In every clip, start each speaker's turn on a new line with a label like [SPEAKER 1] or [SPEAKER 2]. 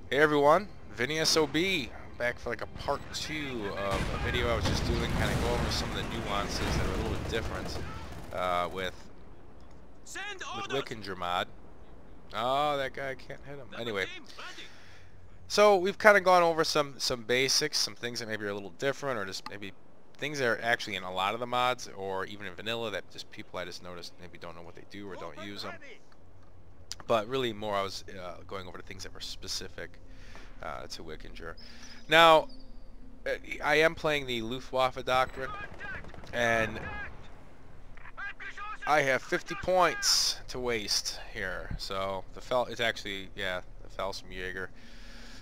[SPEAKER 1] Hey everyone, Vinny SOB, back for like a part 2 of a video I was just doing, kind of go over some of the nuances that are a little bit different with Wikinger mod. Oh, that guy can't hit him. Anyway, so we've kind of gone over some basics, some things that maybe are a little different, or just maybe things that are actually in a lot of the mods, or even in vanilla that just people I just noticed maybe don't know what they do or don't use them. But really more I was going over the things that were specific to Wikinger. Now, I am playing the Luftwaffe Doctrine, and I have 50 points to waste here. So it's actually, yeah, the Fallschirmjäger.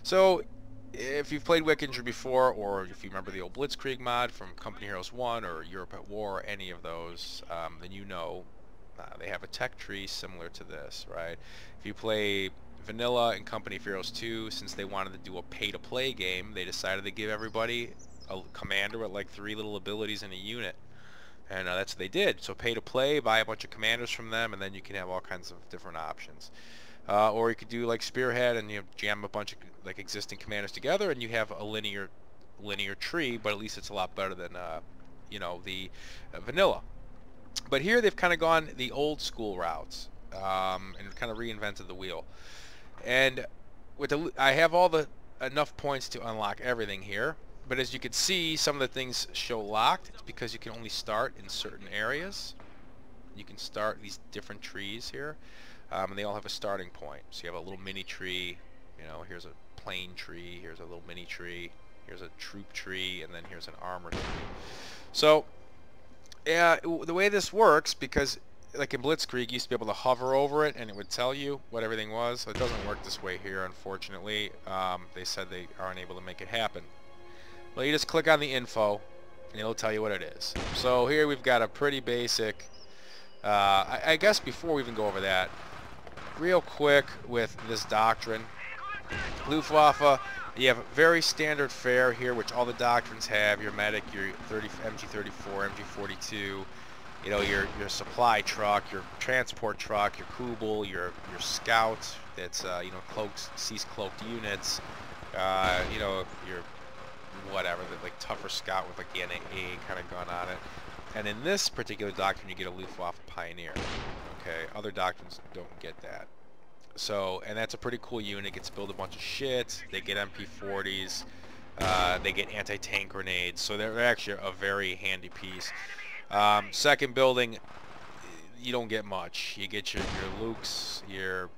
[SPEAKER 1] So if you've played Wikinger before, or if you remember the old Blitzkrieg mod from Company Heroes 1 or Europe at War, or any of those, then you know they have a tech tree similar to this, right? If you play vanilla and Company Heroes 2, since they wanted to do a pay-to-play game, they decided to give everybody a commander with like 3 little abilities in a unit. And that's what they did. So pay-to-play, buy a bunch of commanders from them, and then you can have all kinds of different options. Or you could do like Spearhead and jam a bunch of like existing commanders together, and you have a linear tree, but at least it's a lot better than the vanilla. But here they've kind of gone the old school routes and kind of reinvented the wheel. And with I have enough points to unlock everything here. But as you can see, some of the things show locked. It's because you can only start in certain areas. You can start these different trees here, and they all have a starting point. So you have a little mini tree. Here's a plain tree. Here's a little mini tree. Here's a troop tree, and then here's an armor tree. So yeah, the way this works, because like in Blitzkrieg, you used to be able to hover over it and it would tell you what everything was. So it doesn't work this way here, unfortunately. They said they aren't able to make it happen. Well, you just click on the info and it'll tell you what it is. So here we've got a pretty basic, I guess before we even go over that, real quick with this doctrine, Luftwaffe, you have very standard fare here, which all the doctrines have. Your medic, your MG34, MG42, your supply truck, your transport truck, your Kubel, your scout. That's cloaks, cease cloaked units. Your whatever, the like tougher scout with like the NAA kind of gun on it. And in this particular doctrine, you get a Luftwaffe Pioneer. Okay, other doctrines don't get that. So, and that's a pretty cool unit. It gets to build a bunch of shit. They get MP40s. They get anti-tank grenades. So they're actually a very handy piece. Second building, you don't get much. You get your Lukes, your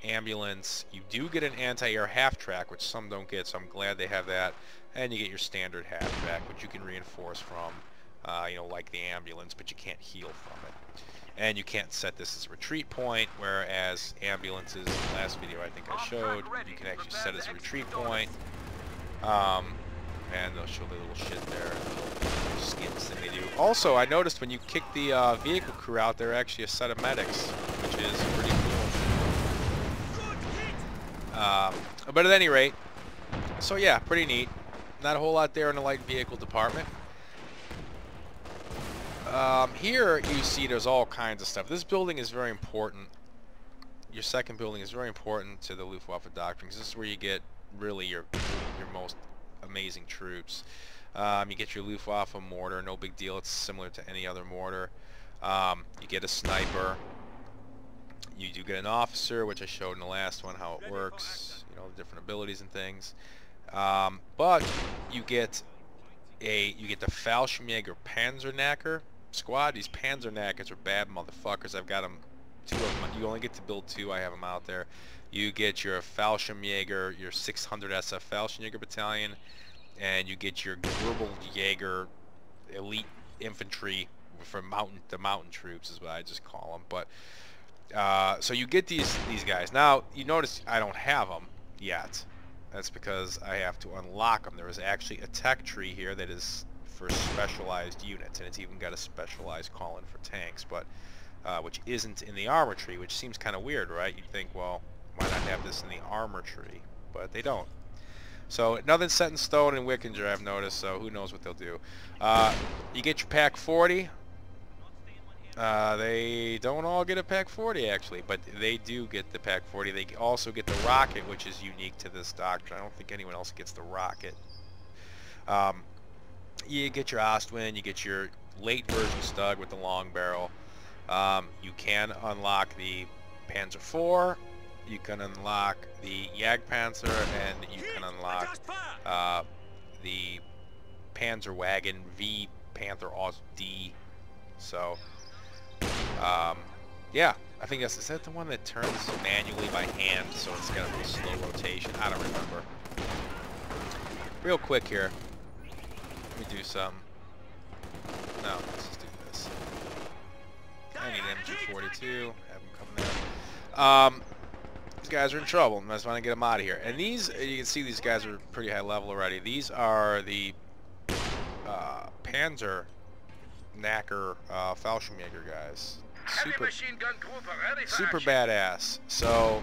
[SPEAKER 1] ambulance. You do get an anti-air half-track, which some don't get, so I'm glad they have that. And you get your standard half-track, which you can reinforce from, like the ambulance, but you can't heal from it. And you can't set this as a retreat point, whereas ambulances, in the last video I think I showed, you can actually set as a retreat point. And they'll show the little shit there, the little skins that they do. Also, I noticed when you kick the vehicle crew out, they're actually a set of medics, which is pretty cool. But at any rate, so yeah, pretty neat. Not a whole lot there in the light vehicle department. Here you see there's all kinds of stuff. This building is very important. Your second building is very important to the Luftwaffe Doctrine, because this is where you get really your most amazing troops. You get your Luftwaffe mortar, no big deal. It's similar to any other mortar. You get a sniper. You do get an officer, which I showed in the last one how it works. The different abilities and things. But you get the Fallschirmjäger Panzerknacker squad. These Panzerknackers are bad motherfuckers. I've got them, 2 of them. You only get to build 2. I have them out there. You get your Fallschirmjäger, your 600 SF Fallschirmjäger battalion, and you get your Jäger elite infantry from the mountain troops is what I just call them. But so you get these guys. Now you notice I don't have them yet. That's because I have to unlock them. There is actually a tech tree here that is for specialized units, and it's even got a specialized call-in for tanks, but which isn't in the armor tree, which seems kind of weird, right? You'd think, well, why not have this in the armor tree? But they don't. So nothing's set in stone in Wikinger, I've noticed, so who knows what they'll do. You get your Pack 40. They don't all get a Pack 40 actually, but they do get the Pack 40. They also get the rocket, which is unique to this doctrine. I don't think anyone else gets the rocket. You get your Ostwind, you get your late version Stug with the long barrel. You can unlock the Panzer IV, you can unlock the Jagdpanzer, and you can unlock the Panzerwagen V Panther Aus D. So, yeah, I think is that the one that turns manually by hand, so it's got a slow rotation? I don't remember. Real quick here, let me do some. No, let's just do this. I need MG42. Have them come there. These guys are in trouble. I just want to get them out of here. And these, you can see these guys are pretty high level already. These are the Panzer Knacker Fallschirmjäger guys. Super badass. So,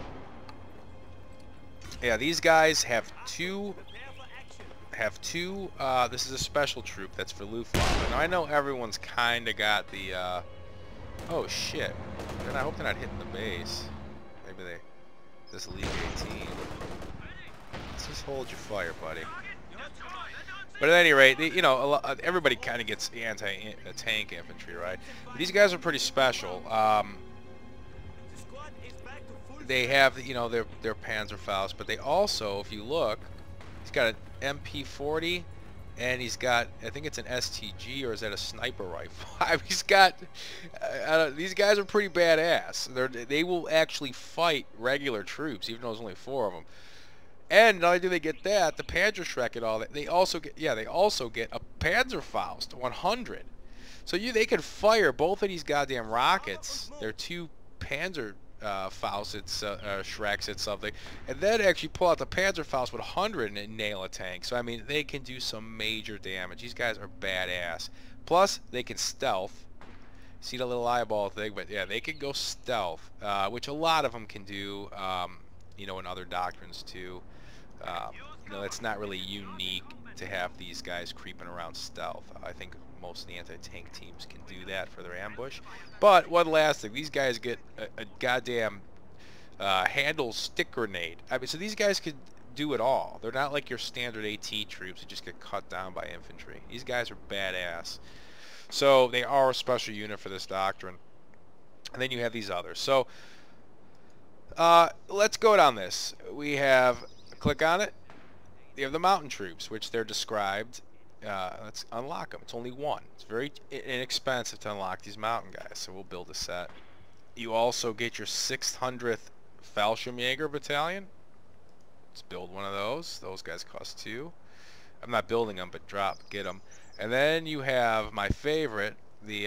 [SPEAKER 1] yeah, these guys have two. This is a special troop that's for Luftwaffe. Now I know everyone's kind of got the. Oh shit! Then I hope they're not hitting the base. Maybe they. This League 18. Let's just hold your fire, buddy. But at any rate, you know, everybody kind of gets anti-tank infantry, right? But these guys are pretty special. They have, you know, their Panzerfaust, but they also, if you look, he's got an MP40, and he's got, I think it's an STG, or is that a sniper rifle? He's got, these guys are pretty badass. They will actually fight regular troops, even though there's only 4 of them. And not only do they get that, the Panzerschreck and all that, they also get, yeah, they also get a Panzerfaust 100. So they can fire both of these goddamn rockets. They're 2 Panzer Fausts, Shreks at something, and then actually pull out the Panzerfaust with 100 and nail a tank. So I mean, they can do some major damage. These guys are badass. Plus, they can stealth. See the little eyeball thing? But yeah, they can go stealth, which a lot of them can do. You know, in other doctrines too. You know, it's not really unique to have these guys creeping around stealth. I think most of the anti-tank teams can do that for their ambush. But one last thing, these guys get a goddamn handle stick grenade. I mean, so these guys could do it all. They're not like your standard AT troops who just get cut down by infantry. These guys are badass. So they are a special unit for this doctrine. And then you have these others. So let's go down this. We have, click on it. You have the mountain troops, which they're described. Let's unlock them. It's only 1. It's very inexpensive to unlock these mountain guys, so we'll build a set. You also get your 600th Fallschirmjäger battalion. Let's build one of those. Those guys cost 2. I'm not building them, but get them. And then you have my favorite, the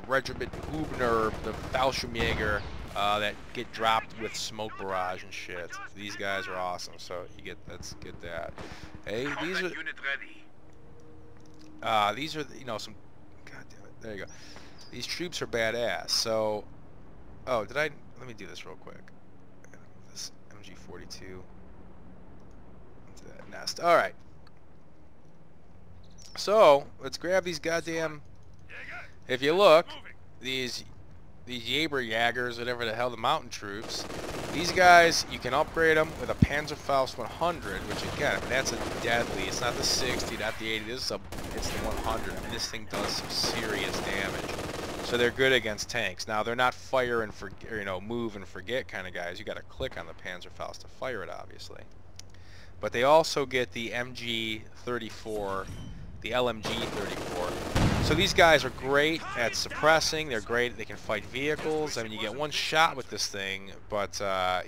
[SPEAKER 1] Regiment Hubner, the Fallschirmjäger. That get dropped with smoke barrage and shit. These guys are awesome, so let's get that. Hey, these are you know, some, god damn it, there you go. These troops are badass. So, let me do this real quick. This MG42 into that nest. All right. So let's grab these goddamn. If you look, these Jägers, whatever the hell, the mountain troops, these guys, you can upgrade them with a Panzerfaust 100, which again, I mean, that's a deadly. It's not the 60, not the 80. It's the 100. I mean, this thing does some serious damage. So they're good against tanks. Now they're not fire and move and forget kind of guys. You got to click on the Panzerfaust to fire it, obviously. But they also get the MG34, the LMG34. So these guys are great at suppressing. They're great. They can fight vehicles. I mean, you get 1 shot with this thing, but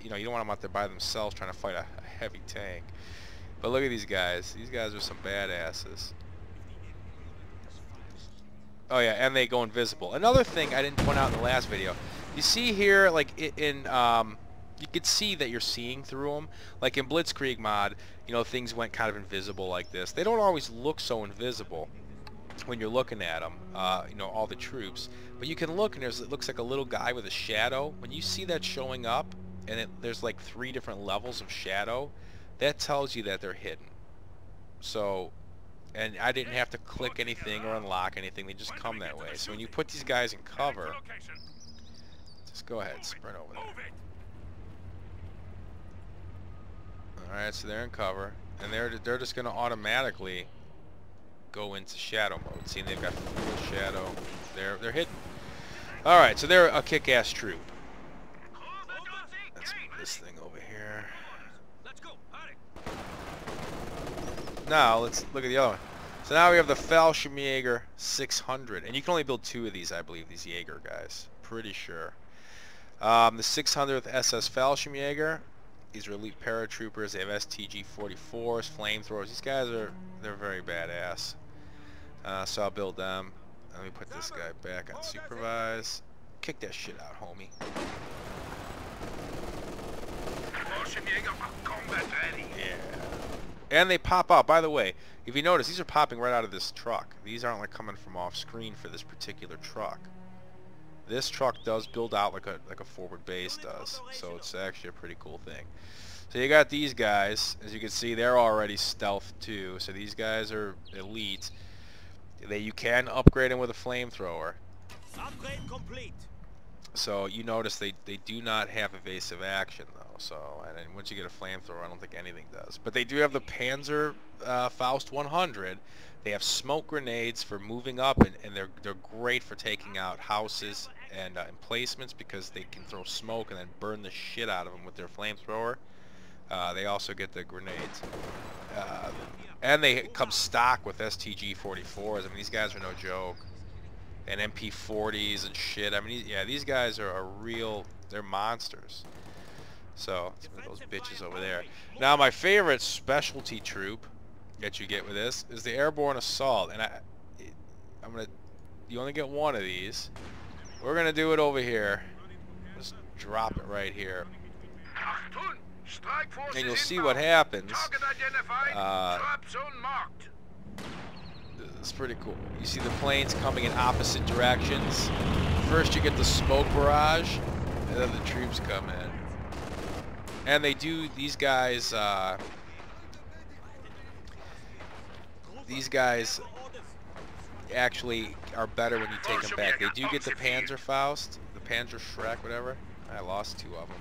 [SPEAKER 1] you know, you don't want them out there by themselves trying to fight a heavy tank. But look at these guys. These guys are some badasses. Oh yeah, and they go invisible. Another thing I didn't point out in the last video. You see here, like you could see that you're seeing through them. Like in Blitzkrieg mod, you know, things went kind of invisible like this. They don't always look so invisible when you're looking at them, you know, all the troops. But you can look and it looks like a little guy with a shadow. When you see that showing up, and there's like 3 different levels of shadow, that tells you that they're hidden. So And I didn't have to click anything or unlock anything. They just come that way. So when you put these guys in cover, just go ahead, sprint over there. Alright, so they're in cover. And they're just going to automatically go into shadow mode. See, they've got full shadow. They're hidden. Alright, so they're a kick-ass troop. Let's move this thing over here. Now, let's look at the other one. So now we have the Fallschirmjäger 600. And you can only build 2 of these, I believe, these Jaeger guys. Pretty sure. The 600th SS Fallschirmjäger. These are elite paratroopers. They have STG-44s, flamethrowers. These guys they're very badass. So I'll build them. Let me put this guy back on supervise. Kick that shit out, homie. Yeah. And they pop out. By the way, if you notice, these are popping right out of this truck. These aren't like coming from off screen for this particular truck. This truck does build out like a forward base does. So it's actually a pretty cool thing. So you got these guys. As you can see, they're already stealth too. So these guys are elite. You can upgrade them with a flamethrower.
[SPEAKER 2] Upgrade complete.
[SPEAKER 1] So you notice they do not have evasive action though. So and once you get a flamethrower, I don't think anything does. But they do have the Panzer Faust 100. They have smoke grenades for moving up, and they're great for taking out houses and emplacements because they can throw smoke and then burn the shit out of them with their flamethrower. They also get the grenades. And they come stock with STG-44s. I mean, these guys are no joke. And MP-40s and shit. I mean, yeah, these guys are they're monsters. So, let's move those bitches over there. Now, my favorite specialty troop that you get with this is the Airborne Assault. And you only get one of these. We're going to do it over here. Just drop it right here. And you'll see what happens. It's pretty cool. You see the planes coming in opposite directions. First you get the smoke barrage, and then the troops come in. And these guys actually are better when you take them back. They do get the Panzer Faust, the Panzer Shrek, whatever. I lost 2 of them.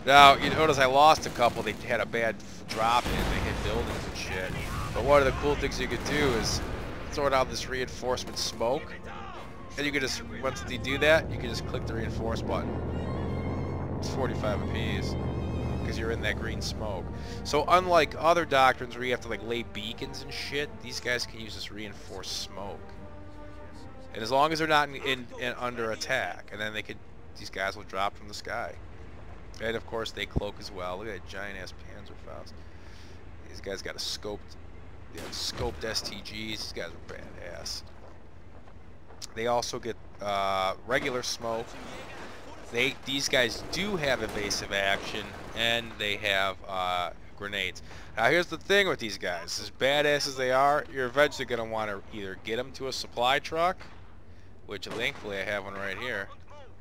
[SPEAKER 1] Now, you notice I lost a couple. They had a bad drop in. They hit buildings and shit. But one of the cool things you could do is throw down this reinforcement smoke. And you can just, once they do that, you can just click the reinforce button. It's 45 apiece. Because you're in that green smoke. So unlike other doctrines where you have to like lay beacons and shit, these guys can use this reinforced smoke. And as long as they're not under attack, and then these guys will drop from the sky. And of course they cloak as well. Look at that giant ass Panzer Faust. These guys got scoped STGs. These guys are badass. They also get regular smoke. These guys do have evasive action, and they have grenades. Now here's the thing with these guys. As badass as they are, you're eventually going to want to either get them to a supply truck, which thankfully I have one right here,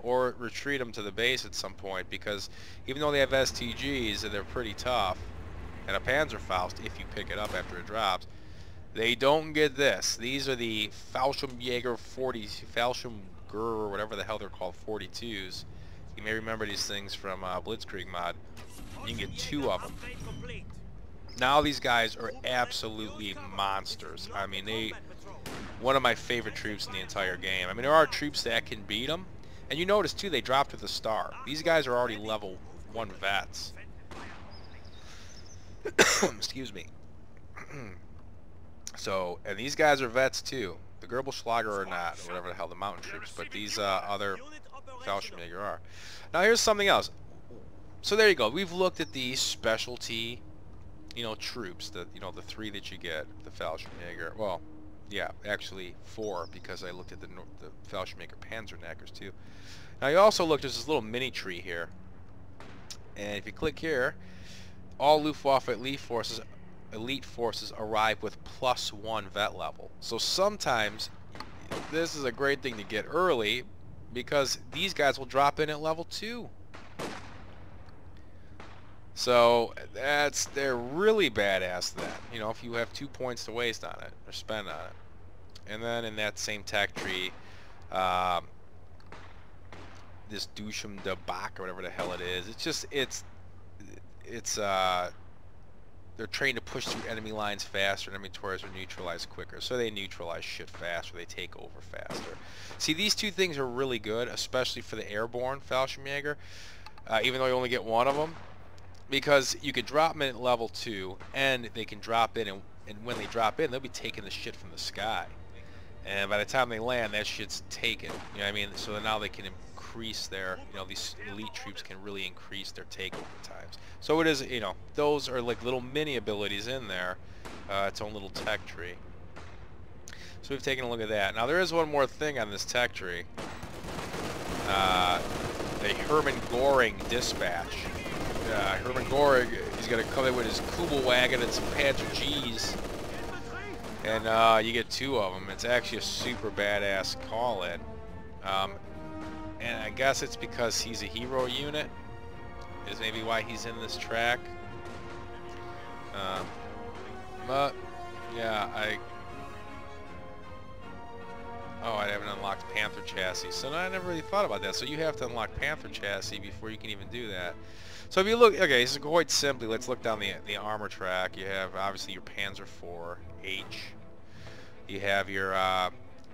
[SPEAKER 1] or retreat them to the base at some point, because even though they have STGs and they're pretty tough, and a Panzer Faust, if you pick it up after it drops, they don't get this. These are the Fallschirmjäger 40s, Fallschirmjäger, or whatever the hell they're called, 42s. You may remember these things from Blitzkrieg mod. You can get 2 of them. Now these guys are absolutely monsters. I mean, one of my favorite troops in the entire game. I mean, there are troops that can beat them. And you notice too, they dropped with a star. These guys are already level 1 vets. Excuse me. So, and these guys are vets too. The Gerbelschlager are not, or whatever the hell the mountain troops, but these other Fallschirmjäger are. Now here's something else. So there you go. We've looked at these specialty, troops. The 3 that you get, the Fallschirmjäger. Well, yeah, actually 4, because I looked at the Fallschirmjäger Panzerknackers too. Now you also looked at this little mini tree here, and if you click here, all Luftwaffe elite forces arrive with +1 vet level. So sometimes this is a great thing to get early, because these guys will drop in at level 2. So they're really badass. That, you know, if you have 2 points to waste on it or spend on it. And then in that same tech tree, this Dusham de Bach or whatever the hell it is. It's just they're trained to push through enemy lines faster, and enemy turrets are neutralized quicker. So they neutralize shit faster, they take over faster. See, these two things are really good, especially for the airborne Fallschirmjäger, even though you only get one of them, because you could drop them in at level 2, and they can drop in, and when they drop in, they'll be taking the shit from the sky. And by the time they land, that shit's taken. You know what I mean? So now they can increase their, you know, these elite troops can really increase their takeover times. So it is, you know, those are like little mini abilities in there. Its own little tech tree. So we've taken a look at that. Now there is one more thing on this tech tree. The Hermann Göring dispatch. Hermann Göring, he's going to come in with his Kubel wagon and some Panzer G's. And you get 2 of them. It's actually a super badass call-in. And I guess it's because he's a hero unit. Is maybe why he's in this track. But yeah, I haven't unlocked Panther chassis, so I never really thought about that. So you have to unlock Panther chassis before you can even do that. So if you look, okay, this is quite simply. Let's look down the armor track. You have obviously your Panzer IV H. You have your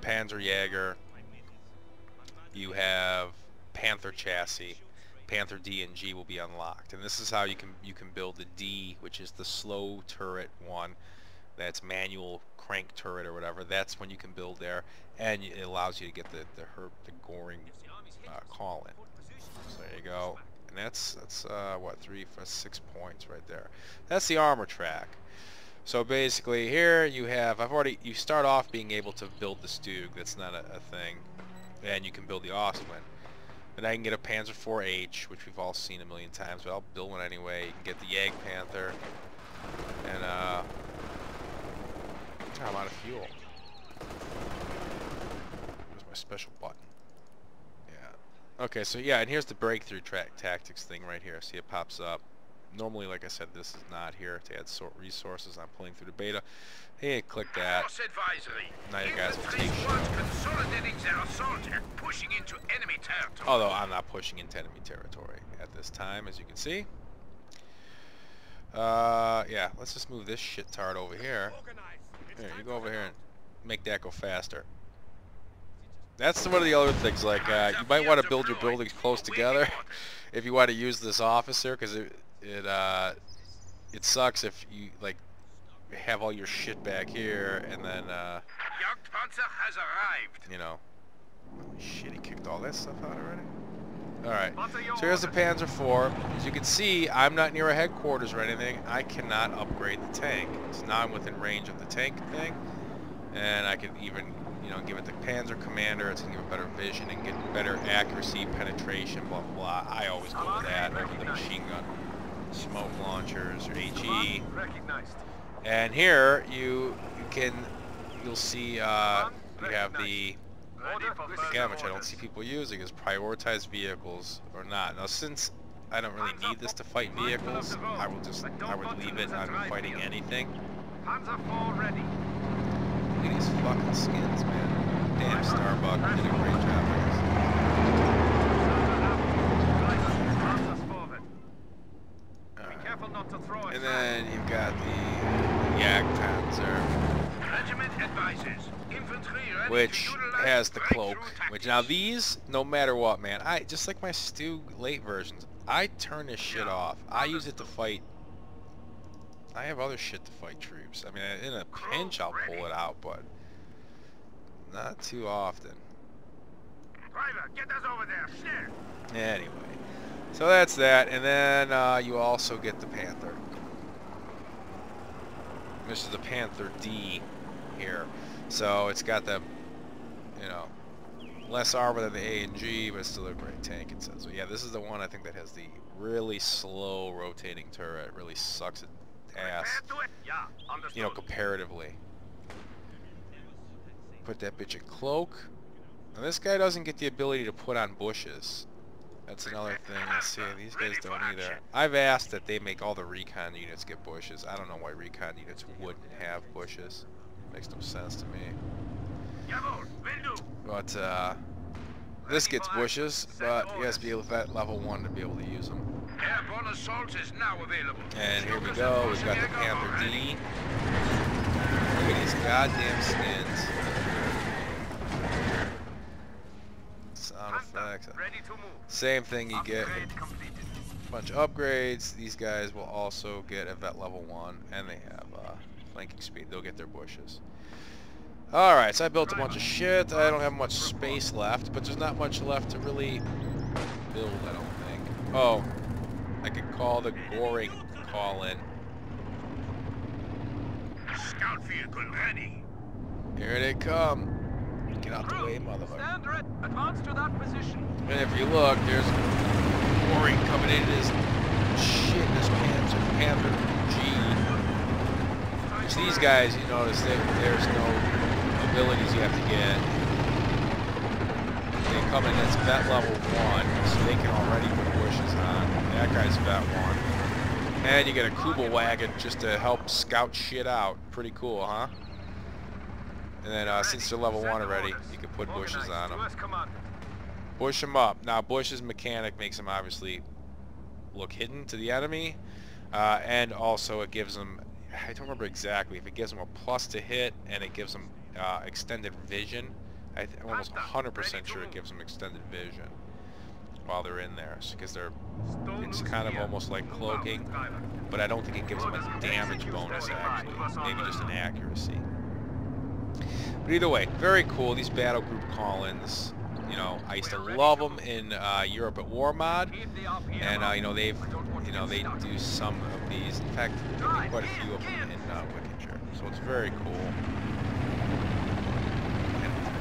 [SPEAKER 1] Panzerjäger. You have Panther chassis. Panther D and G will be unlocked, and this is how you can build the D, which is the slow turret one. That's manual crank turret or whatever. That's when you can build there, and it allows you to get the Göring call in. So there you go, and that's what, 3 for 6 points right there. That's the armor track. So basically here you have, you start off being able to build the Stug. That's not a thing, and you can build the Ostwind. And I can get a Panzer IV H, which we've all seen a million times, but I'll build one anyway. You can get the Jag Panther, and I'm out of fuel. Where's my special button? Yeah. Okay, so yeah, and here's the breakthrough tactics thing right here. See, it pops up. Normally, like I said, this is not here to add resources. I'm pulling through the beta. Hey, click that. Now you guys will take shit.
[SPEAKER 3] Pushing into enemy territory.
[SPEAKER 1] Although I'm not pushing into enemy territory at this time, as you can see. Yeah, let's just move this shit tart over here. Here, you go over here and make that go faster. That's one of the other things, like, you might want to build your buildings close together if you want to use this officer, because it sucks if you, like, have all your shit back here, and then,
[SPEAKER 3] Jagdpanzer has arrived.
[SPEAKER 1] you know. Oh, shit, he kicked all that stuff out already? Alright, so here's the Panzer IV. As you can see, I'm not near a headquarters or anything. I cannot upgrade the tank. So now I'm within range of the tank thing, and I can even, you know, give it the Panzer Commander. It's going to give it better vision and get better accuracy, penetration, blah, blah, blah. I always go with that over the machine gun, smoke launchers, or HE. And here, you'll see, you have the, again, which I don't see people using, is prioritized vehicles or not. Now, since I don't really need this to fight vehicles, I would leave it on fighting anything. Look at these fucking skins, man. Damn, Starbuck did a great job with this. And then you've got the Jagdpanzer,
[SPEAKER 3] Regiment advises. Infantry ready
[SPEAKER 1] which
[SPEAKER 3] to utilize
[SPEAKER 1] has the Cloak.
[SPEAKER 3] breakthrough
[SPEAKER 1] Which now these, no matter what, man, just like my Stug late versions, I turn this shit off. I use it to fight. I have other shit to fight troops. I mean, in a pinch I'll pull it out, but not too often.
[SPEAKER 3] Driver, get us over there, schnell.
[SPEAKER 1] Anyway, so that's that, and then you also get the Panther. This is the Panther D here, so it's got the, you know, less armor than the A and G, but it's still a great tank. It says. So yeah, this is the one I think that has the really slow rotating turret. It really sucks at ass, you know, comparatively. Put that bitch in Cloak. Now this guy doesn't get the ability to put on bushes. That's another thing. Let's see, these guys don't either. I've asked that they make all the recon units get bushes. I don't know why recon units wouldn't have bushes. Makes no sense to me. But this gets bushes, but you has to be at level 1 to be able to use them.
[SPEAKER 3] Airborne assault is now available.
[SPEAKER 1] And here we go. We've got the Panther D. Look at these goddamn skins. Sound effects. Same thing, you get a bunch of upgrades. These guys will also get a vet level 1, and they have flanking speed. They'll get their bushes. Alright, so I built a bunch of shit. I don't have much space left, but there's not much left to really build, I don't think. Oh, I could call the Goring call-in.
[SPEAKER 3] Scout vehicle ready.
[SPEAKER 1] Here they come. Get out the way, motherfucker.
[SPEAKER 2] Advance to that position.
[SPEAKER 1] And if you look, there's Goring coming in this shit, this Panther G. Which these guys, you notice, there's no abilities you have to get. They come in as vet level 1, so they can already put bushes on. That guy's vet 1. And you get a Kubel wagon just to help scout shit out. Pretty cool, huh? And then since they're level 1 already, you can put bushes on them. Bush them up. Now, Bush's mechanic makes them obviously look hidden to the enemy. And also it gives them, I don't remember exactly, if it gives them a plus to hit and it gives them extended vision. I'm almost 100% sure it gives them extended vision while they're in there, because it's kind of almost like cloaking, but I don't think it gives them a damage bonus actually, maybe just an accuracy. But either way, very cool. These battle group call-ins, you know, I used to love them in Europe at War mod, and you know they do some of these. In fact, there are quite a few of them in Wikinger, so it's very cool.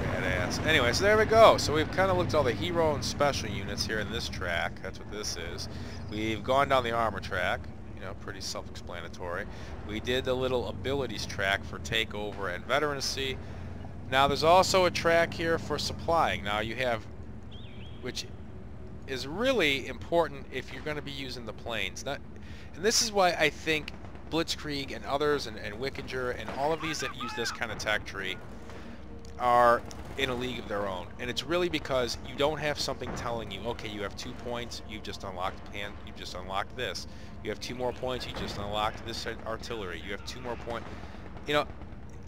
[SPEAKER 1] Badass. Anyway, so there we go. So we've kind of looked at all the hero and special units here in this track. That's what this is. We've gone down the armor track. You know, pretty self-explanatory. We did the little abilities track for takeover and veterancy. Now there's also a track here for supplying. Now you have, which is really important if you're going to be using the planes. And this is why I think Blitzkrieg and others and Wikinger and all of these that use this kind of tech tree are in a league of their own, and it's really because you don't have something telling you, okay, you have 2 points, you've just unlocked you've just unlocked this. You have 2 more points, you just unlocked this artillery. You have 2 more points. You know,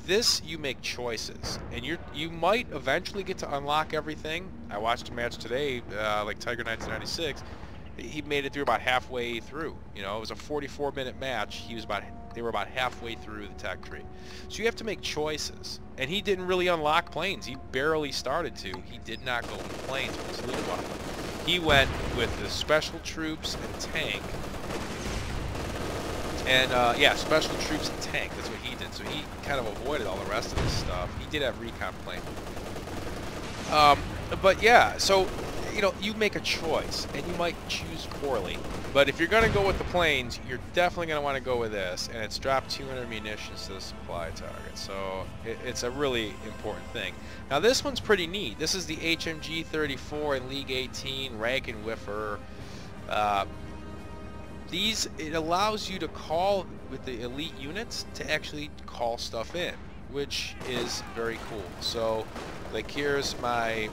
[SPEAKER 1] this you make choices, and you might eventually get to unlock everything. I watched a match today, like Tiger 1996. He made it through about halfway through. You know, it was a 44-minute match. They were about halfway through the tech tree. So you have to make choices. And he didn't really unlock planes. He barely started to. He did not go with planes with his Luftwaffe. He went with the special troops and tank. And yeah, special troops and tank. That's what he did. So he kind of avoided all the rest of this stuff. He did have recon plane. But yeah, so you know, you make a choice, and you might choose poorly. But if you're going to go with the planes, you're definitely going to want to go with this, and it's dropped 200 munitions to the supply target. So it's a really important thing. Now this one's pretty neat. This is the HMG 34 in League 18 Rag and Whiffer. It allows you to call with the elite units to actually call stuff in, which is very cool. So like here's my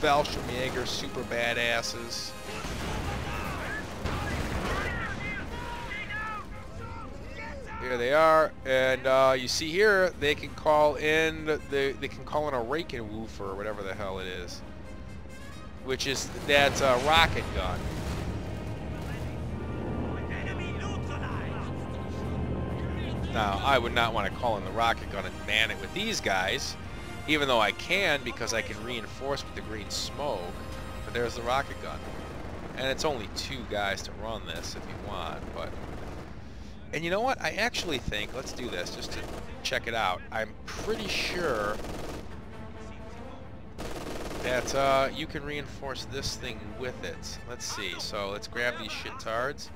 [SPEAKER 1] Fallschirmjäger super badasses. Here they are, and you see here they can call in they can call in a Rakenwoofer or whatever the hell it is, which is that rocket gun. Now I would not want to call in the rocket gun and man it with these guys, even though I can because I can reinforce with the green smoke. But there's the rocket gun, and it's only 2 guys to run this if you want. But and you know what? I actually think, let's do this just to check it out. I'm pretty sure that you can reinforce this thing with it. Let's see. So let's grab these shit-tards.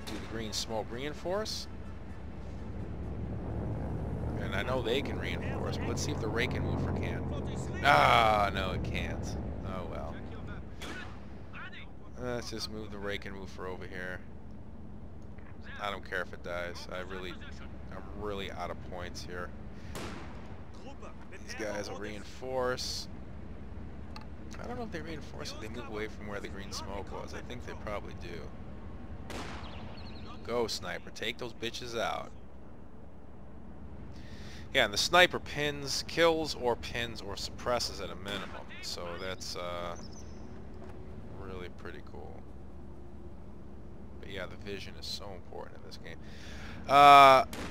[SPEAKER 1] Do the green smoke reinforce. And I know they can reinforce, but let's see if the Raken Woofer can. Ah, no, it can't. Oh well. Let's just move the Raken Woofer over here. I don't care if it dies. I'm really out of points here. These guys will reinforce. I don't know if they reinforce if they move away from where the green smoke was. I think they probably do. Go, sniper. Take those bitches out. Yeah, and the sniper kills or pins or suppresses at a minimum. So that's really pretty cool. But yeah, the vision is so important in this game.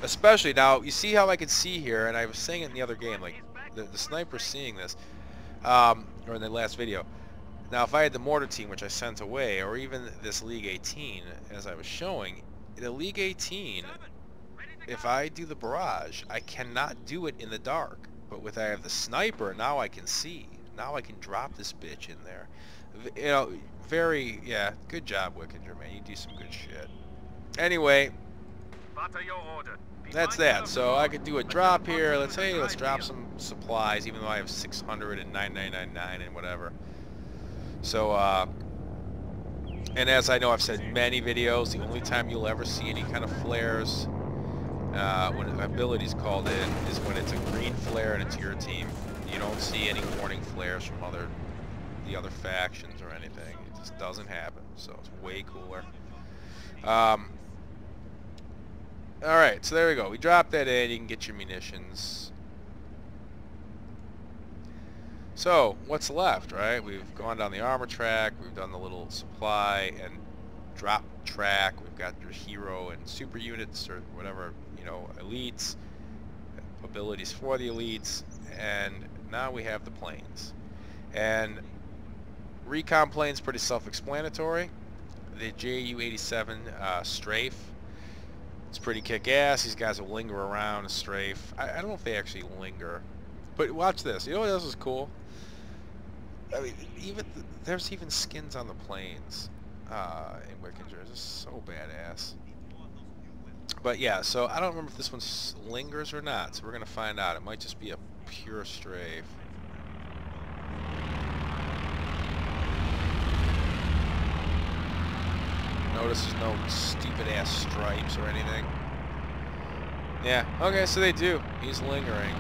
[SPEAKER 1] Especially now, you see how I could see here, and I was saying it in the other game, like the sniper's seeing this, or in the last video. Now, if I had the mortar team, which I sent away, or even this League 18, as I was showing, the League 18, if I do the barrage, I cannot do it in the dark. But with I have the sniper, now I can see. Now I can drop this bitch in there. You know, yeah, good job, Wikinger, man. You do some good shit. Anyway, that's that. So I could do a drop here. Let's drop some supplies, even though I have 600 and 9999 and whatever. So, and as I know I've said in many videos, the only time you'll ever see any kind of flares when an ability's called in is when it's a green flare and it's your team. You don't see any warning flares from the other factions or anything. It just doesn't happen. So it's way cooler. Alright, so there we go. We drop that in. You can get your munitions. So, what's left, right? We've gone down the armor track. We've done the little supply and drop track. We've got your hero and super units or whatever, you know, elites, abilities for the elites, and now we have the planes. And recon plane's pretty self-explanatory. The Ju-87 strafe, it's pretty kick-ass. These guys will linger around a strafe. I don't know if they actually linger, but watch this. You know what else is cool? I mean, there's even skins on the planes in Wikinger. It's just so badass. But yeah, so I don't remember if this one lingers or not, so we're going to find out. It might just be a pure strafe. Notice there's no stupid-ass stripes or anything. Yeah, okay, so they do. He's lingering.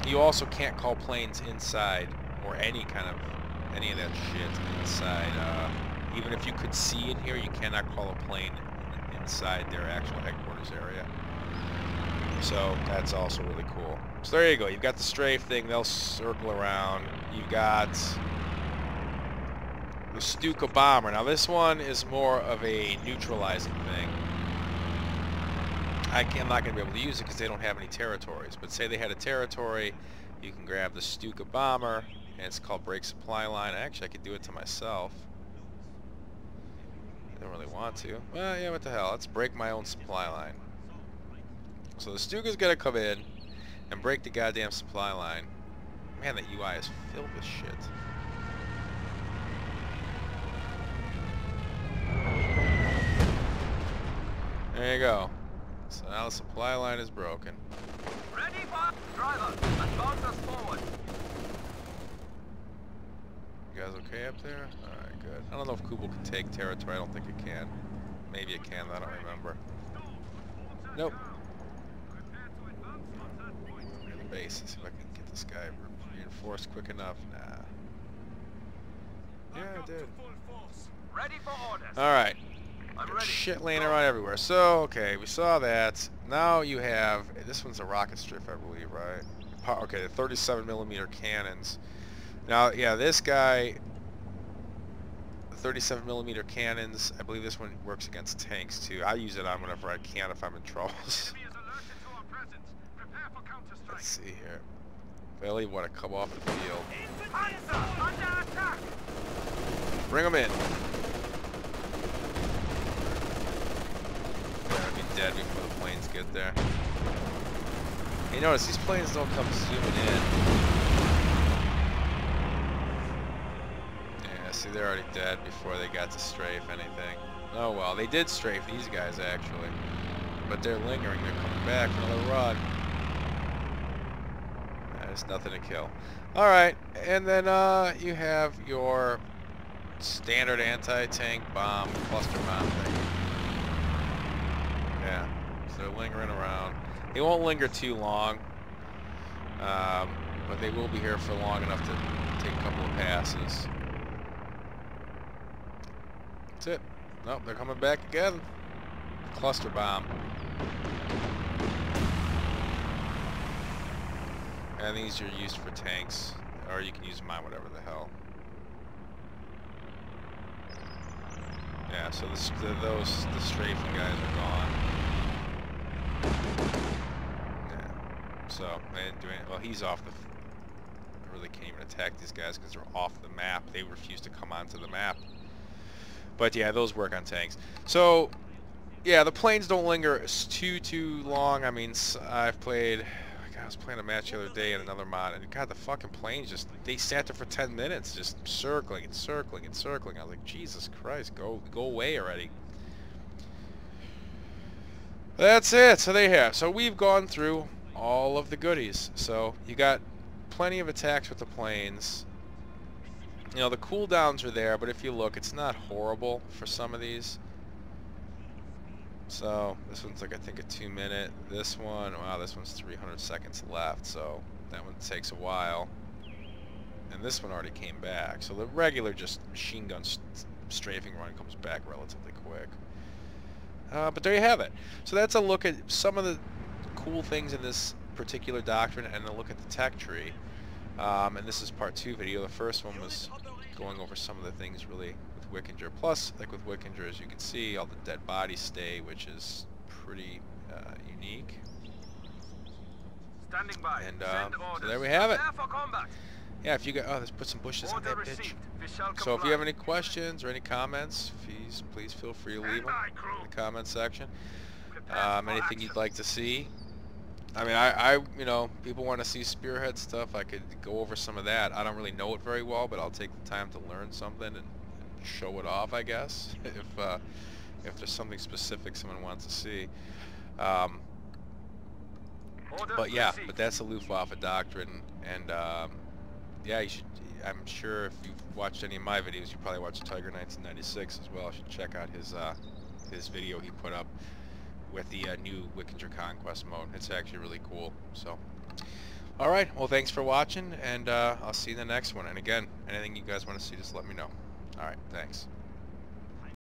[SPEAKER 1] You also can't call planes inside, or any of that shit inside. Even if you could see in here, you cannot call a plane inside their actual headquarters area. So that's also really cool. So there you go. You've got the strafe thing. They'll circle around. You've got the Stuka bomber. Now this one is more of a neutralizing thing. I'm not going to be able to use it because they don't have any territories. But say they had a territory, you can grab the Stuka bomber, and it's called break supply line. Actually, I could do it to myself. I don't really want to. Well, yeah, what the hell? Let's break my own supply line. So the Stuka's got to come in and break the goddamn supply line. Man, that UI is filled with shit. There you go. So now the supply line is broken.
[SPEAKER 2] Ready for driver. Advance us forward.
[SPEAKER 1] You guys okay up there? Alright, good. I don't know if Kubel can take territory. I don't think it can. Maybe it can, I don't remember. Nope. Base. Let's see if I can get this guy reinforced quick enough. Nah. Yeah, I did.
[SPEAKER 2] Ready for orders.
[SPEAKER 1] Alright.
[SPEAKER 2] I'm ready.
[SPEAKER 1] Shit laying around everywhere. So, okay, we saw that. Now you have, this one's a rocket strip, I believe, right? Okay, the 37mm cannons. Now, yeah, this guy, the 37mm cannons, I believe this one works against tanks too. I use it on whenever I can if I'm in trouble. Let's see here. Really want to come off the field. Bring them in. I'll be dead before the planes get there. Hey, notice these planes don't come zooming in. Yeah, see, they're already dead before they got to strafe anything. Oh well, they did strafe these guys actually, but they're lingering. They're coming back for another run. There's nothing to kill. Alright, and then you have your standard anti-tank bomb, cluster bomb thing. Yeah, so they're lingering around. They won't linger too long, but they will be here for long enough to take a couple of passes. That's it. Nope, they're coming back again. Cluster bomb. And these are used for tanks, or you can use them on whatever the hell. Yeah, so the strafing guys are gone. Yeah, so they didn't do any. Well, he's off the. I really can't even attack these guys because they're off the map. They refuse to come onto the map. But yeah, those work on tanks. So yeah, the planes don't linger too long. I mean, I was playing a match the other day in another mod, and God, the fucking planes they sat there for 10 minutes, just circling and circling and circling. I was like, Jesus Christ, go away already. That's it. So there you have. So we've gone through all of the goodies. So you got plenty of attacks with the planes. You know, the cooldowns are there, but if you look, it's not horrible for some of these. So this one's like, I think, a 2-minute. This one, wow, this one's 300 seconds left, so that one takes a while. And this one already came back. So the regular just machine gun strafing run comes back relatively quick. But there you have it. So that's a look at some of the cool things in this particular doctrine and a look at the tech tree. And this is part 2 video. The first one was going over some of the things really with Wikinger. Plus, like with Wikinger, as you can see, all the dead bodies stay, which is pretty unique.
[SPEAKER 2] Standing by.
[SPEAKER 1] And
[SPEAKER 2] Send
[SPEAKER 1] so
[SPEAKER 2] orders.
[SPEAKER 1] there we have it.
[SPEAKER 2] Prepare for combat.
[SPEAKER 1] Yeah, if you got, let's put some bushes on
[SPEAKER 2] Order
[SPEAKER 1] that bitch.
[SPEAKER 2] received. We shall
[SPEAKER 1] So if
[SPEAKER 2] comply.
[SPEAKER 1] you have any questions or any comments, please feel free to leave them in the comment section.
[SPEAKER 2] Prepare for
[SPEAKER 1] Anything
[SPEAKER 2] action.
[SPEAKER 1] you'd like to see. I mean, you know, people want to see spearhead stuff. I could go over some of that. I don't really know it very well, but I'll take the time to learn something and show it off, I guess, if there's something specific someone wants to see.
[SPEAKER 2] Order
[SPEAKER 1] But yeah,
[SPEAKER 2] received.
[SPEAKER 1] but that's the Luftwaffe doctrine, and yeah, you should. I'm sure if you've watched any of my videos, you probably watched Tiger 1996 as well. You should check out his video he put up with the new Wikinger Conquest mode. It's actually really cool. So, all right. Well, thanks for watching, and I'll see you in the next one. And again, anything you guys want to see, just let me know. All right. Thanks.